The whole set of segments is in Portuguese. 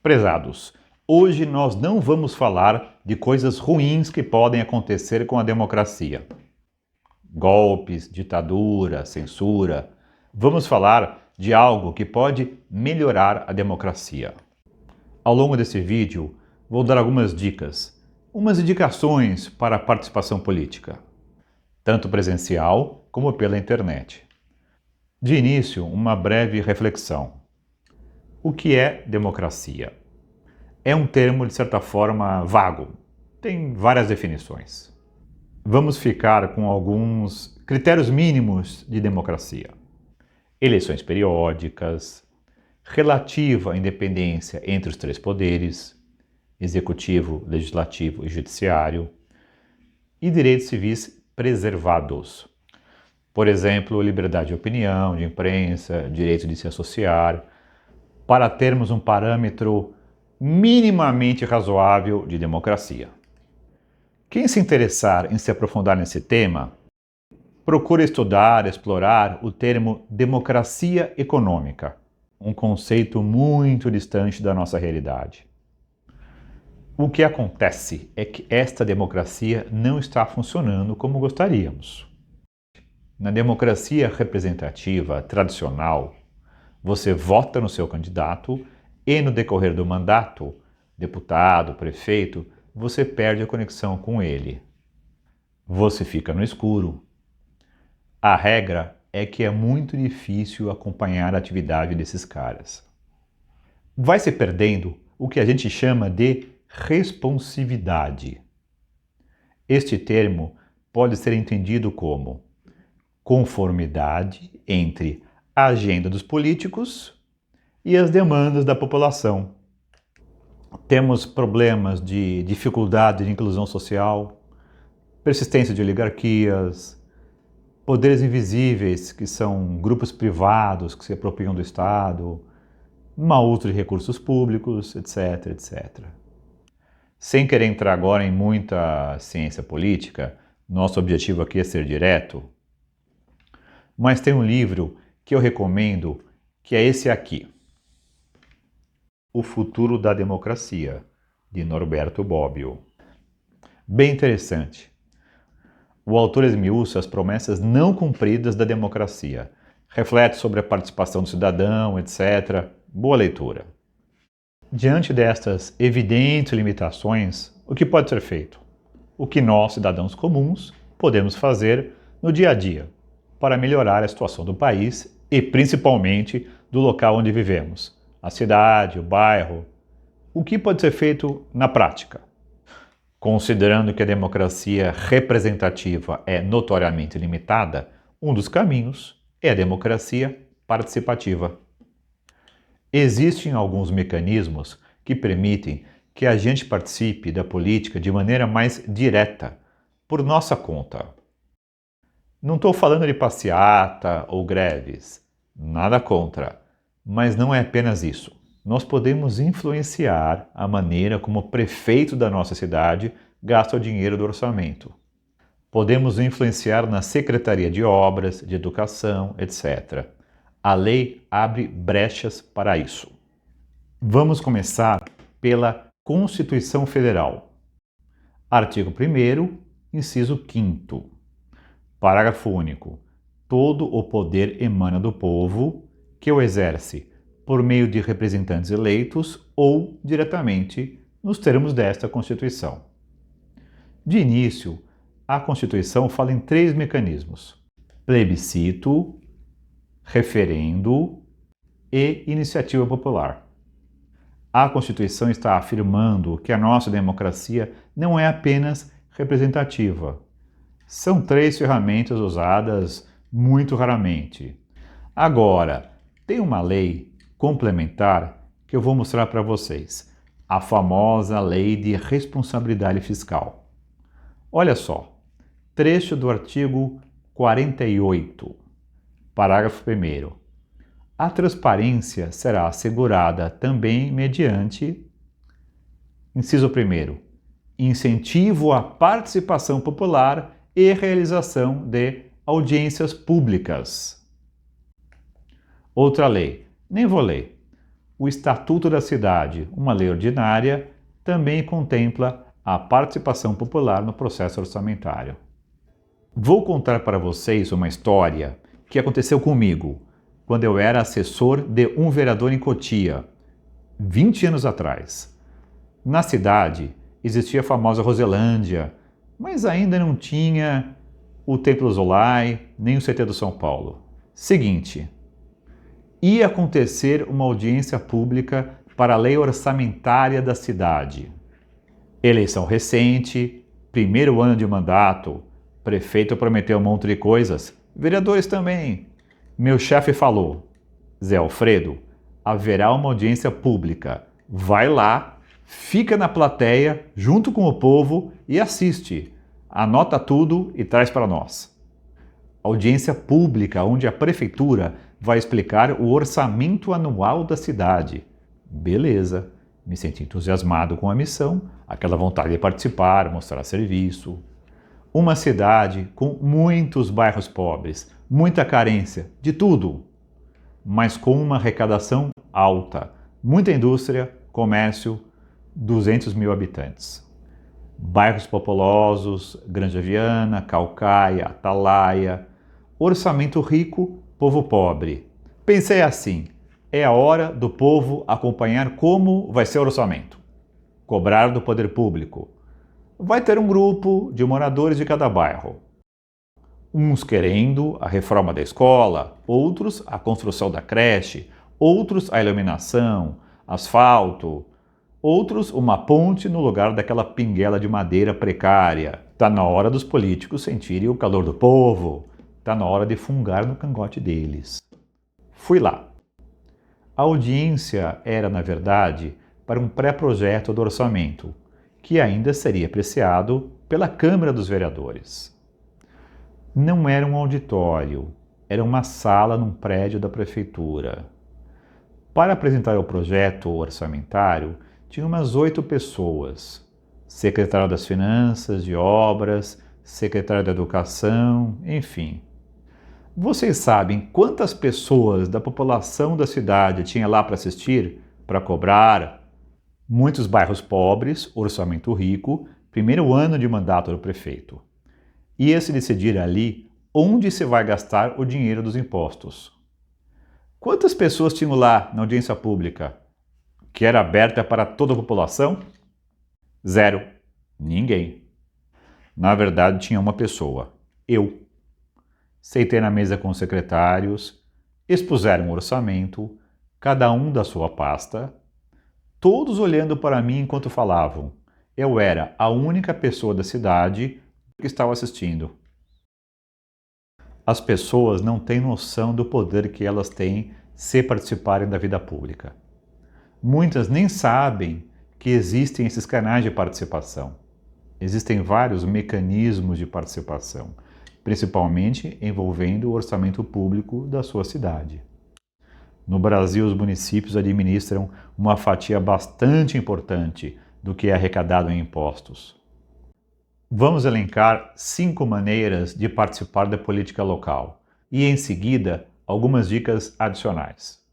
Prezados, hoje nós não vamos falar de coisas ruins que podem acontecer com a democracia. Golpes, ditadura, censura. Vamos falar de algo que pode melhorar a democracia. Ao longo desse vídeo, vou dar algumas dicas, umas indicações para a participação política, tanto presencial como pela internet. De início, uma breve reflexão. O que é democracia? É um termo, de certa forma, vago. Tem várias definições. Vamos ficar com alguns critérios mínimos de democracia. Eleições periódicas, relativa independência entre os três poderes, executivo, legislativo e judiciário, e direitos civis preservados. Por exemplo, liberdade de opinião, de imprensa, direito de se associar, para termos um parâmetro minimamente razoável de democracia. Quem se interessar em se aprofundar nesse tema, procure estudar, explorar o termo democracia econômica, um conceito muito distante da nossa realidade. O que acontece é que esta democracia não está funcionando como gostaríamos. Na democracia representativa tradicional, você vota no seu candidato e no decorrer do mandato, deputado, prefeito, você perde a conexão com ele. Você fica no escuro. A regra é que é muito difícil acompanhar a atividade desses caras. Vai se perdendo o que a gente chama de responsividade. Este termo pode ser entendido como conformidade entre a agenda dos políticos e as demandas da população. Temos problemas de dificuldade de inclusão social, persistência de oligarquias, poderes invisíveis, que são grupos privados que se apropriam do Estado, mau uso de recursos públicos, etc, etc. Sem querer entrar agora em muita ciência política, nosso objetivo aqui é ser direto, mas tem um livro que eu recomendo, que é esse aqui, O Futuro da Democracia, de Norberto Bobbio. Bem interessante. O autor esmiuça as promessas não cumpridas da democracia, reflete sobre a participação do cidadão, etc. Boa leitura. Diante destas evidentes limitações, o que pode ser feito? O que nós, cidadãos comuns, podemos fazer no dia a dia para melhorar a situação do país e principalmente do local onde vivemos, a cidade, o bairro. O que pode ser feito na prática? Considerando que a democracia representativa é notoriamente limitada, um dos caminhos é a democracia participativa. Existem alguns mecanismos que permitem que a gente participe da política de maneira mais direta, por nossa conta. Não estou falando de passeata ou greves, nada contra, mas não é apenas isso. Nós podemos influenciar a maneira como o prefeito da nossa cidade gasta o dinheiro do orçamento. Podemos influenciar na Secretaria de Obras, de Educação, etc. A lei abre brechas para isso. Vamos começar pela Constituição Federal. Artigo 1º, inciso 5º. Parágrafo único. Todo o poder emana do povo, que o exerce por meio de representantes eleitos ou diretamente nos termos desta Constituição. De início, a Constituição fala em 3 mecanismos: plebiscito, referendo e iniciativa popular. A Constituição está afirmando que a nossa democracia não é apenas representativa. São 3 ferramentas usadas muito raramente. Agora, tem uma lei complementar que eu vou mostrar para vocês, a famosa Lei de Responsabilidade Fiscal. Olha só, trecho do artigo 48, parágrafo 1º. A transparência será assegurada também mediante, inciso 1º, incentivo à participação popular e realização de audiências públicas. Outra lei, nem vou ler. o Estatuto da Cidade, uma lei ordinária, também contempla a participação popular no processo orçamentário. Vou contar para vocês uma história que aconteceu comigo quando eu era assessor de um vereador em Cotia, 20 anos atrás. Na cidade existia a famosa Roselândia, mas ainda não tinha o Templo Zolai, nem o CT do São Paulo. Seguinte, ia acontecer uma audiência pública para a lei orçamentária da cidade. Eleição recente, primeiro ano de mandato, prefeito prometeu um monte de coisas, vereadores também. Meu chefe falou, Zé Alfredo, haverá uma audiência pública. Vai lá, fica na plateia, junto com o povo e assiste. Anota tudo e traz para nós. Audiência pública, onde a prefeitura vai explicar o orçamento anual da cidade. Beleza, me senti entusiasmado com a missão, aquela vontade de participar, mostrar serviço. Uma cidade com muitos bairros pobres, muita carência, de tudo, mas com uma arrecadação alta, muita indústria, comércio, 200 mil habitantes. Bairros populosos, Granja Viana, Caucaia, Atalaia, orçamento rico, povo pobre. Pensei assim, é a hora do povo acompanhar como vai ser o orçamento, cobrar do poder público. Vai ter um grupo de moradores de cada bairro. Uns querendo a reforma da escola, outros a construção da creche, outros a iluminação, asfalto, outros uma ponte no lugar daquela pinguela de madeira precária. Tá na hora dos políticos sentirem o calor do povo. Tá na hora de fungar no cangote deles. Fui lá. A audiência era, na verdade, para um pré-projeto do orçamento, que ainda seria apreciado pela Câmara dos Vereadores. Não era um auditório, era uma sala num prédio da prefeitura. Para apresentar o projeto orçamentário, tinha umas 8 pessoas. Secretário das Finanças, de Obras, secretário da Educação, enfim. Vocês sabem quantas pessoas da população da cidade tinha lá para assistir, para cobrar? Muitos bairros pobres, orçamento rico, primeiro ano de mandato do prefeito. Ia-se decidir ali onde se vai gastar o dinheiro dos impostos. Quantas pessoas tinham lá na audiência pública, que era aberta para toda a população? 0. Ninguém. Na verdade, tinha uma pessoa, eu. Sentei na mesa com os secretários, expuseram o orçamento, cada um da sua pasta, todos olhando para mim enquanto falavam. Eu era a única pessoa da cidade que estava assistindo. As pessoas não têm noção do poder que elas têm se participarem da vida pública. Muitas nem sabem que existem esses canais de participação. Existem vários mecanismos de participação, principalmente envolvendo o orçamento público da sua cidade. No Brasil, os municípios administram uma fatia bastante importante do que é arrecadado em impostos. Vamos elencar 5 maneiras de participar da política local e, em seguida, algumas dicas adicionais.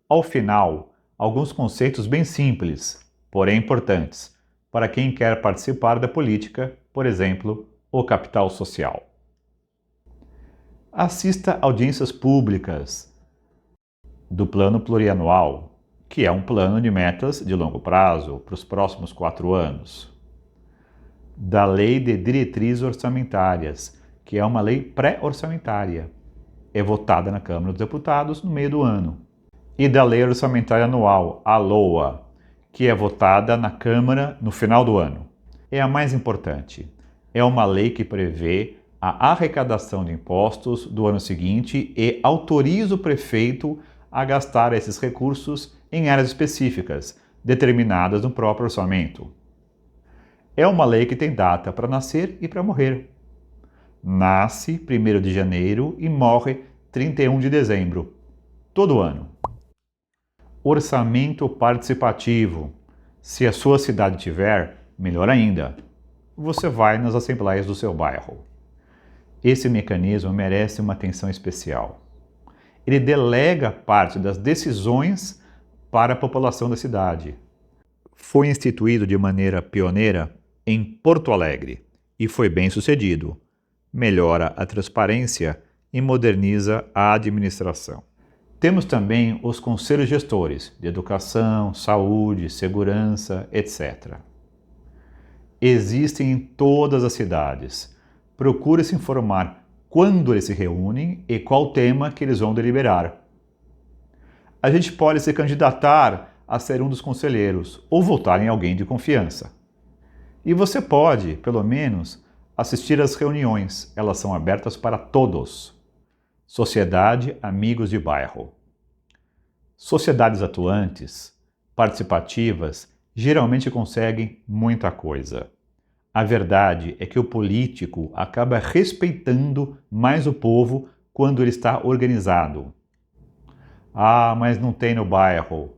Ao final, alguns conceitos bem simples, porém importantes, para quem quer participar da política, por exemplo, o capital social. Assista a audiências públicas do Plano Plurianual, que é um plano de metas de longo prazo para os próximos 4 anos. Da Lei de Diretrizes Orçamentárias, que é uma lei pré-orçamentária. É votada na Câmara dos Deputados no meio do ano. E da Lei Orçamentária Anual, a LOA, que é votada na Câmara no final do ano. É a mais importante. É uma lei que prevê a arrecadação de impostos do ano seguinte e autoriza o prefeito a gastar esses recursos em áreas específicas, determinadas no próprio orçamento. É uma lei que tem data para nascer e para morrer. Nasce 1º de janeiro e morre 31 de dezembro, todo ano. Orçamento participativo. Se a sua cidade tiver, melhor ainda. Você vai nas assembleias do seu bairro. Esse mecanismo merece uma atenção especial. Ele delega parte das decisões para a população da cidade. Foi instituído de maneira pioneira em Porto Alegre e foi bem sucedido. Melhora a transparência e moderniza a administração. Temos também os conselhos gestores de educação, saúde, segurança, etc. Existem em todas as cidades. Procure se informar quando eles se reúnem e qual tema que eles vão deliberar. A gente pode se candidatar a ser um dos conselheiros ou votar em alguém de confiança. E você pode, pelo menos, assistir às reuniões. Elas são abertas para todos. Sociedade Amigos de Bairro. Sociedades atuantes, participativas, geralmente conseguem muita coisa. A verdade é que o político acaba respeitando mais o povo quando ele está organizado. Ah, mas não tem no bairro.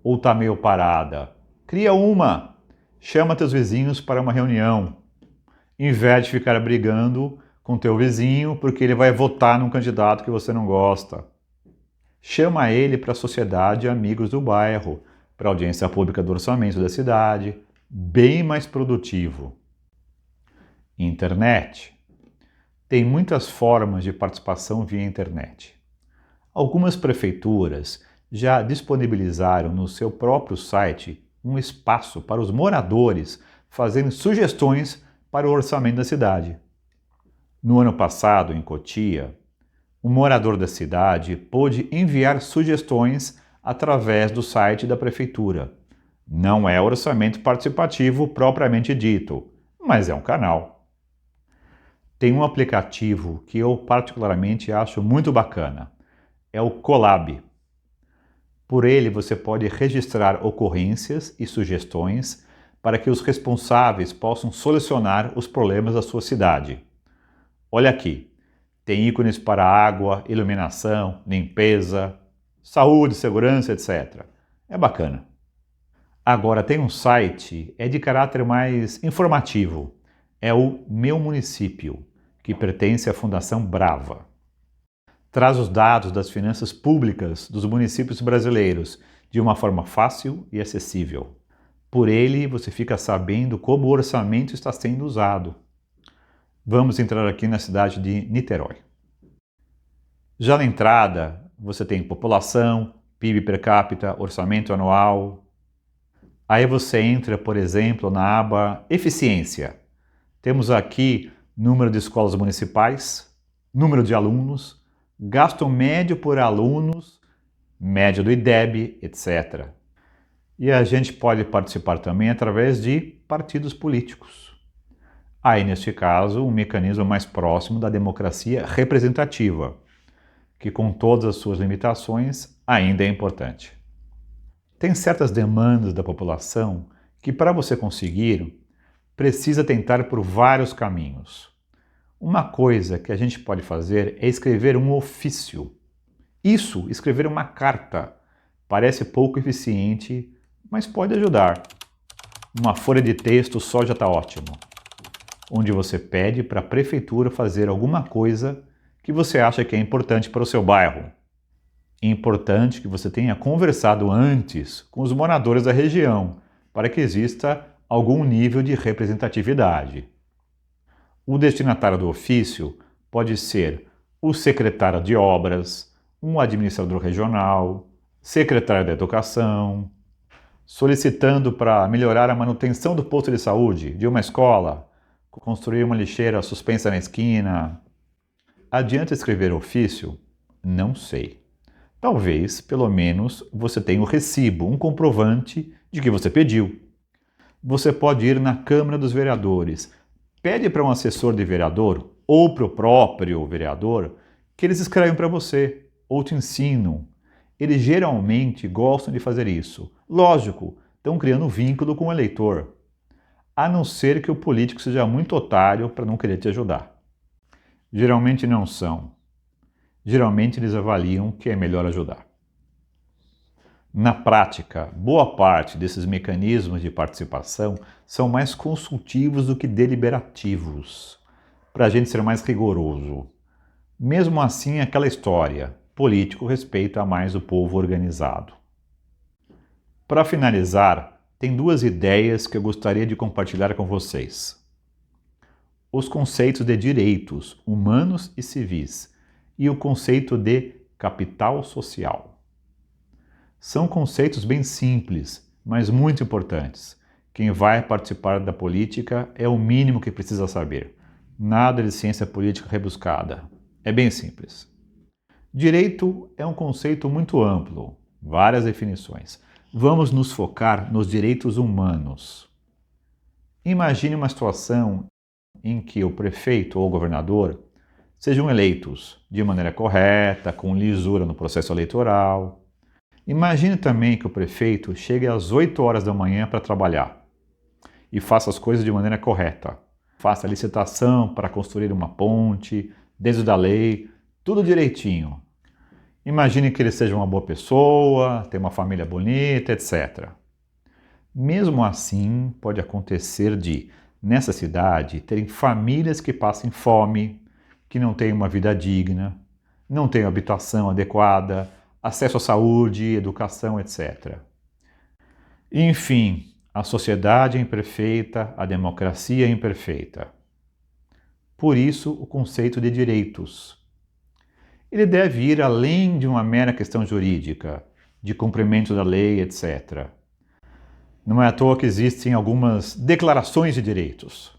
Ou está meio parada. Cria uma. Chama teus vizinhos para uma reunião. Em vez de ficar brigando com teu vizinho porque ele vai votar num candidato que você não gosta. Chama ele para a sociedade Amigos do Bairro, para a audiência pública do orçamento da cidade, bem mais produtivo. Internet. Tem muitas formas de participação via internet. Algumas prefeituras já disponibilizaram no seu próprio site um espaço para os moradores fazerem sugestões para o orçamento da cidade. No ano passado, em Cotia, um morador da cidade pôde enviar sugestões através do site da prefeitura. Não é orçamento participativo propriamente dito, mas é um canal. Tem um aplicativo que eu particularmente acho muito bacana. É o Colab. Por ele você pode registrar ocorrências e sugestões para que os responsáveis possam solucionar os problemas da sua cidade. Olha aqui, tem ícones para água, iluminação, limpeza, saúde, segurança, etc. É bacana. Agora tem um site, é de caráter mais informativo. É o Meu Município, que pertence à Fundação Brava. Traz os dados das finanças públicas dos municípios brasileiros de uma forma fácil e acessível. Por ele, você fica sabendo como o orçamento está sendo usado. Vamos entrar aqui na cidade de Niterói. Já na entrada, você tem população, PIB per capita, orçamento anual. Aí você entra, por exemplo, na aba Eficiência. Temos aqui número de escolas municipais, número de alunos, gasto médio por alunos, média do IDEB, etc. E a gente pode participar também através de partidos políticos. Aí, neste caso, um mecanismo mais próximo da democracia representativa, que com todas as suas limitações ainda é importante. Tem certas demandas da população que, para você conseguir, precisa tentar por vários caminhos. Uma coisa que a gente pode fazer é escrever um ofício. Isso, escrever uma carta, parece pouco eficiente, mas pode ajudar. Uma folha de texto só já está ótimo, onde você pede para a prefeitura fazer alguma coisa que você acha que é importante para o seu bairro. É importante que você tenha conversado antes com os moradores da região, para que exista algum nível de representatividade. O destinatário do ofício pode ser o secretário de obras, um administrador regional, secretário da educação, solicitando para melhorar a manutenção do posto de saúde de uma escola, construir uma lixeira suspensa na esquina. Adianta escrever ofício? Não sei. Talvez, pelo menos, você tenha um recibo, um comprovante de que você pediu. Você pode ir na Câmara dos Vereadores. Pede para um assessor de vereador ou para o próprio vereador que eles escrevem para você ou te ensinam. Eles geralmente gostam de fazer isso. Lógico, estão criando um vínculo com o eleitor. A não ser que o político seja muito otário para não querer te ajudar. Geralmente não são. Geralmente eles avaliam que é melhor ajudar. Na prática, boa parte desses mecanismos de participação são mais consultivos do que deliberativos, para a gente ser mais rigoroso. Mesmo assim, aquela história, político respeita mais o povo organizado. Para finalizar, tem duas ideias que eu gostaria de compartilhar com vocês. Os conceitos de direitos humanos e civis e o conceito de capital social. São conceitos bem simples, mas muito importantes. Quem vai participar da política é o mínimo que precisa saber. Nada de ciência política rebuscada. É bem simples. Direito é um conceito muito amplo, várias definições. Vamos nos focar nos direitos humanos. Imagine uma situação em que o prefeito ou o governador sejam eleitos de maneira correta, com lisura no processo eleitoral. Imagine também que o prefeito chegue às 8 horas da manhã para trabalhar e faça as coisas de maneira correta. Faça a licitação para construir uma ponte, dentro da lei, tudo direitinho. Imagine que ele seja uma boa pessoa, tenha uma família bonita, etc. Mesmo assim, pode acontecer de, nessa cidade, terem famílias que passem fome, que não têm uma vida digna, não têm habitação adequada, acesso à saúde, educação, etc. Enfim, a sociedade é imperfeita, a democracia é imperfeita. Por isso, o conceito de direitos. Ele deve ir além de uma mera questão jurídica, de cumprimento da lei, etc. Não é à toa que existem algumas declarações de direitos.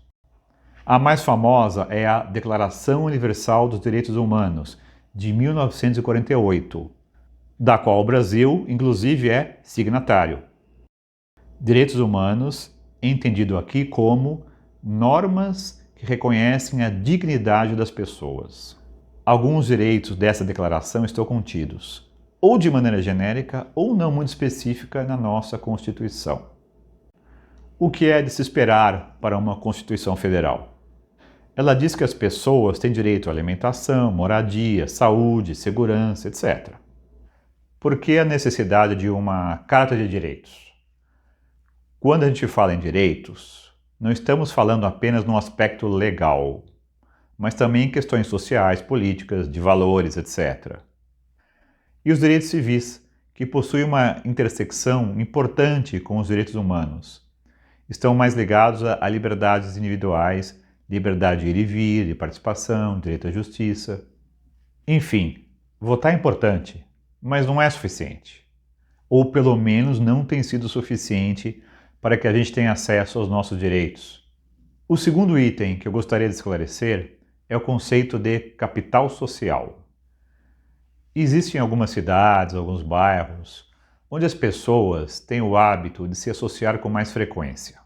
A mais famosa é a Declaração Universal dos Direitos Humanos, de 1948, da qual o Brasil, inclusive, é signatário. Direitos humanos, entendido aqui como normas que reconhecem a dignidade das pessoas. Alguns direitos dessa declaração estão contidos, ou de maneira genérica ou não muito específica na nossa Constituição. O que é de se esperar para uma Constituição Federal? Ela diz que as pessoas têm direito à alimentação, moradia, saúde, segurança, etc. Por que a necessidade de uma Carta de Direitos? Quando a gente fala em direitos, não estamos falando apenas no aspecto legal, mas também em questões sociais, políticas, de valores, etc. E os direitos civis, que possuem uma intersecção importante com os direitos humanos, estão mais ligados a liberdades individuais, liberdade de ir e vir, de participação, direito à justiça. Enfim, votar é importante, mas não é suficiente. Ou pelo menos não tem sido suficiente para que a gente tenha acesso aos nossos direitos. O segundo item que eu gostaria de esclarecer é o conceito de capital social. Existem algumas cidades, alguns bairros, onde as pessoas têm o hábito de se associar com mais frequência.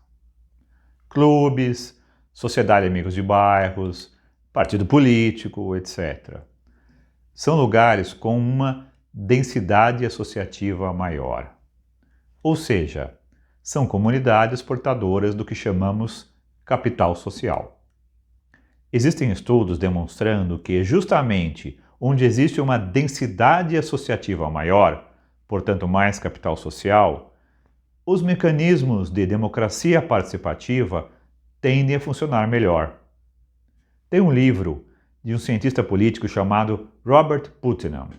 Clubes, sociedade de amigos de bairros, partido político, etc. São lugares com uma densidade associativa maior. Ou seja, são comunidades portadoras do que chamamos capital social. Existem estudos demonstrando que justamente onde existe uma densidade associativa maior, portanto mais capital social, os mecanismos de democracia participativa tendem a funcionar melhor. Tem um livro de um cientista político chamado Robert Putnam.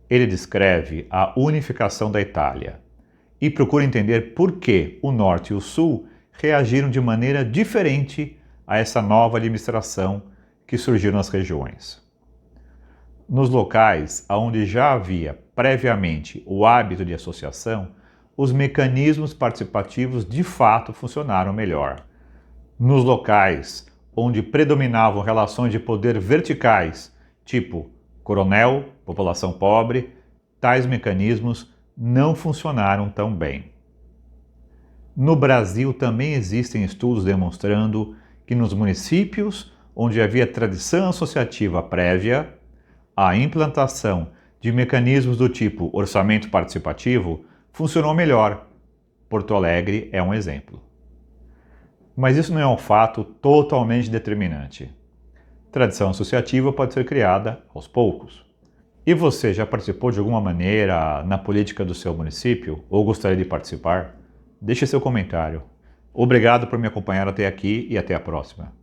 Ele descreve a unificação da Itália e procura entender por que o Norte e o Sul reagiram de maneira diferente a essa nova administração que surgiu nas regiões. Nos locais onde já havia previamente o hábito de associação, os mecanismos participativos de fato funcionaram melhor. Nos locais onde predominavam relações de poder verticais, tipo coronel, população pobre, tais mecanismos não funcionaram tão bem. No Brasil também existem estudos demonstrando que nos municípios onde havia tradição associativa prévia, a implantação de mecanismos do tipo orçamento participativo funcionou melhor. Porto Alegre é um exemplo. Mas isso não é um fato totalmente determinante. Tradição associativa pode ser criada aos poucos. E você já participou de alguma maneira na política do seu município ou gostaria de participar? Deixe seu comentário. Obrigado por me acompanhar até aqui e até a próxima.